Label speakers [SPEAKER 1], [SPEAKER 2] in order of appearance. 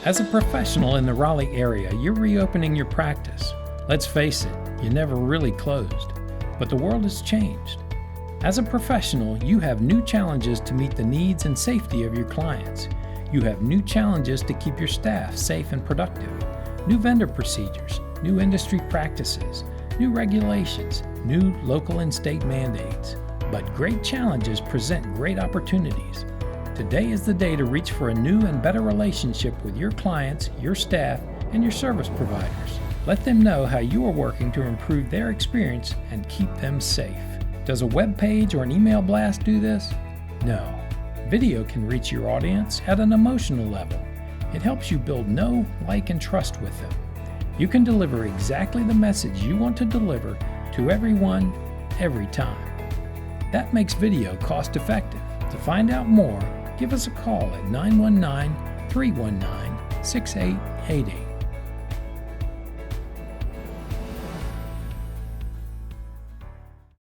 [SPEAKER 1] As a professional in the Raleigh area, you're reopening your practice. Let's face it, you never really closed, but the world has changed. As a professional, you have new challenges to meet the needs and safety of your clients. You have new challenges to keep your staff safe and productive, new vendor procedures, new industry practices, new regulations, new local and state mandates. But great challenges present great opportunities. Today is the day to reach for a new and better relationship with your clients, your staff, and your service providers. Let them know how you are working to improve their experience and keep them safe. Does a web page or an email blast do this? No. Video can reach your audience at an emotional level. It helps you build know, like, and trust with them. You can deliver exactly the message you want to deliver to everyone, every time. That makes video cost effective. To find out more, give us a call at 919-319-6888.